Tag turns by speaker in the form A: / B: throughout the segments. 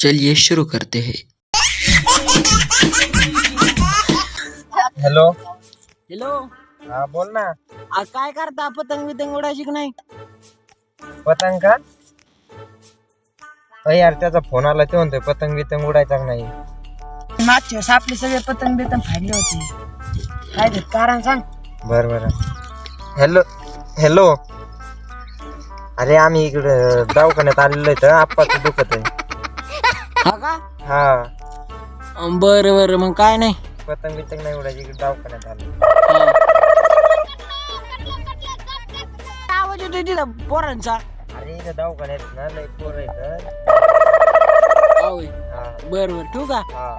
A: चलिए शुरू करते हैं।
B: Hello
C: hello.
B: हा बोल ना.
C: काय करता? पतंग बितंग उडायची की नाही?
B: पतंग का? अय यार त्याचा फोन आला ते म्हणतोय पतंग बितंग उडायचा का नाही.
C: मागच्या वेळेस आपले सगळे पतंग बितंग फाडले होते. काय ते कारण सांग.
B: बर बर. Hello hello. अरे आम्ही इकडे दवाखान्यात आलेलो आहे तर आप्पाचं दुखत आहे.
C: हा का?
B: हा
C: बर बर. मग काय नाही.
B: पतंग बितंग नाही उडायची इकडे दवाखान्यात आलो.
C: आवाज येतोय तिथं पोरांचा.
B: अरे इकडे दवाखान्यात ना लय पोर आहेत. हा
C: बर बर. ठेवू का?
B: हा.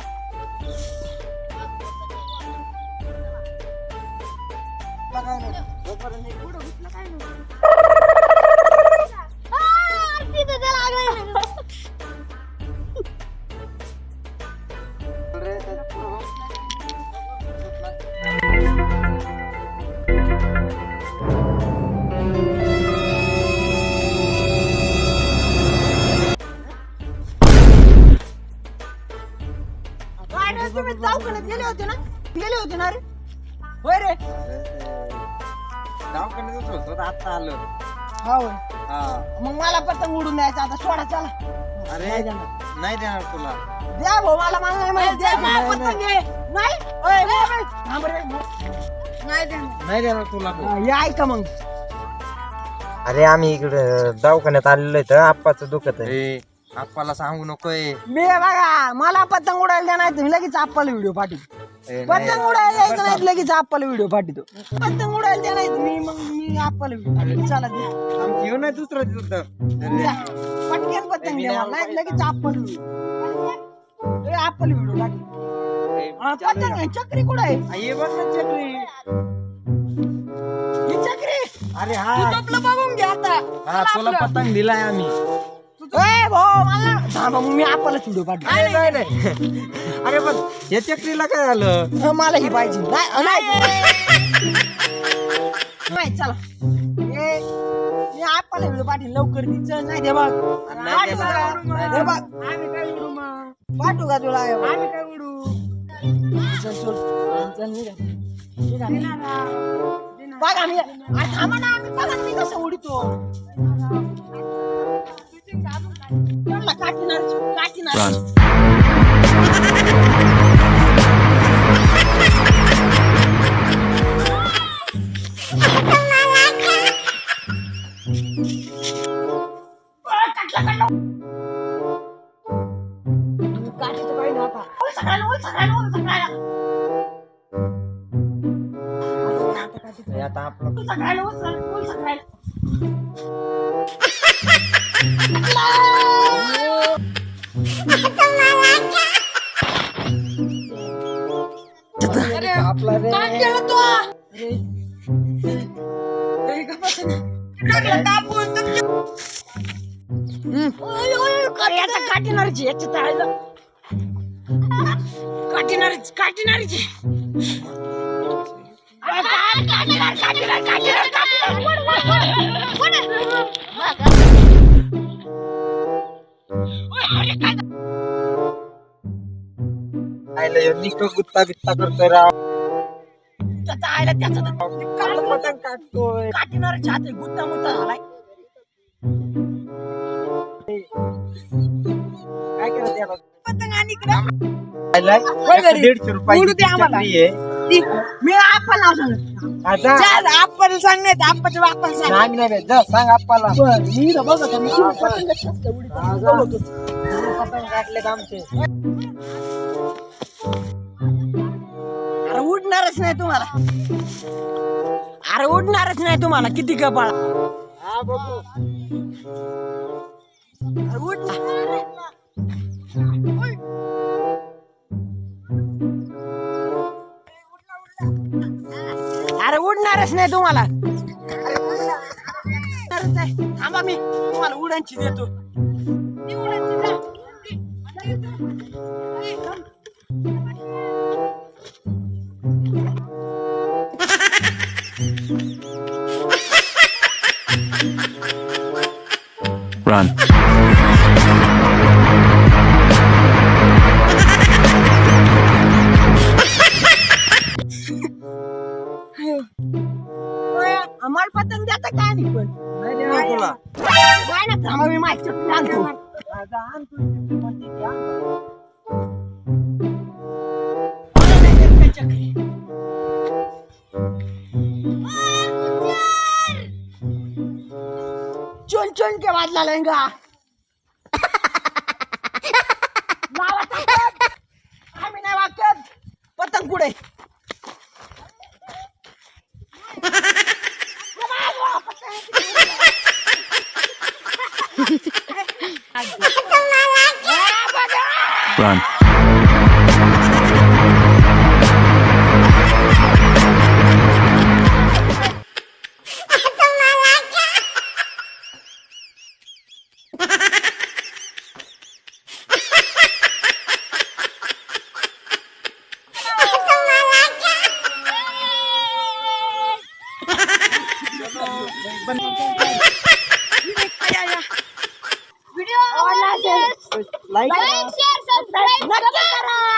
C: तुम्ही दवाखान्यात गेले होते ना रे? होय रे.
B: दवाखान्यात होतो आता आलो.
C: हा होय.
B: हा.
C: मग मला पतंग उडून द्यायचा आता. सोडा चला.
B: अरे नाही देणार तुला.
C: द्या भाऊ मला नाही माहिती. द्या काय पतंग आहे. नाही ओय ओय. थांब रे.
B: नाही देणार तुला.
C: हे ऐका मग.
B: अरे आम्ही इकडे दवाखान्यात आलेलो आहे तर आप्पाचं दुखत आहे. आप्पाला सांगू नकोय.
C: मी बघा मला पतंग उडायला द्या नाही तुम्ही लगेच आप्पाला व्हिडिओ पाठवतो. पतंग उडायला द्यायचं नाही लगेच आप्पाला व्हिडिओ पाठवतो. पतंग उडायला द्या नाही तुम्ही मग मी आप्पाला व्हिडिओ पाठवतो. चला द्या.
B: घेऊन नाही दुसरं
C: द्या. पटकन पतंग द्या मला नाही लगेच आप्पाला व्हिडिओ. आप्पाला व्हिडिओ पाठवतो. पतंग नाही चक्री कुठं आहे?
B: ये बघ ना चक्री.
C: ही चक्री.
B: अरे
C: तू
B: हा
C: आपलं बघून घ्या आता.
B: हा तुला पतंग दिलाय आम्ही.
C: ए भाऊ मला थांबा मग मी आप्पाला व्हिडिओ पाठवतो.
B: नाही नाही. अरे पण या चक्रीला काय झालं?
C: मला ही पाहिजे. नाही चला. मी आप्पाला व्हिडिओ पाठवून लवकर ती चल नाही दे बघ. हे बघ आम्ही काय उडू मग पाठवू का तुला? आम्ही काय उडू. चल चल चल निघा. बघा मी थांबा ना. आम्ही बघा मी कसं उडतो. काठीनार.
B: आता आपलं आपला
C: काठीनारीची याच्या तळायला काठीनारीची
B: गुत्ता बित्ता करतोय राव.
C: त्याचं
B: पतंग काढतोय.
C: काठीनारीच्या हाती गुत्ता मुत्ता झालाय.
B: काय करत याला?
C: पतंग आणि इकडे
B: 150 रुपये
C: आम्हाला. मी आप्पाला सांग. आप्पाला सांग नाही आप्पाच्या बाप्पाला सांग.
B: नाही जा सांग आप्पाला.
C: मी बघत
B: पतंग काढलेत आमचे.
C: अरे उडणारच नाही तुम्हाला. अरे उडणारच नाही तुम्हाला. किती कपाळ.
B: हा बघू.
C: अरे उडणारच नाही तुम्हाला. थांबा मी तुम्हाला उडानची देतो.
A: Run.
C: मला पतंग देता का आणि पण
B: नाही देणार तुला.
C: काय ना थांबा मी माईक चटणी आणतो मला नाही देत काय चक्री. चुन चुन के वाजला लहंगा लावा पतंग. आम्ही नाही वागत पतंग पुढे
A: Run.
C: व्हिडिओ आवडला असेल लाईक शेअर सबस्क्राईब नक्की करा.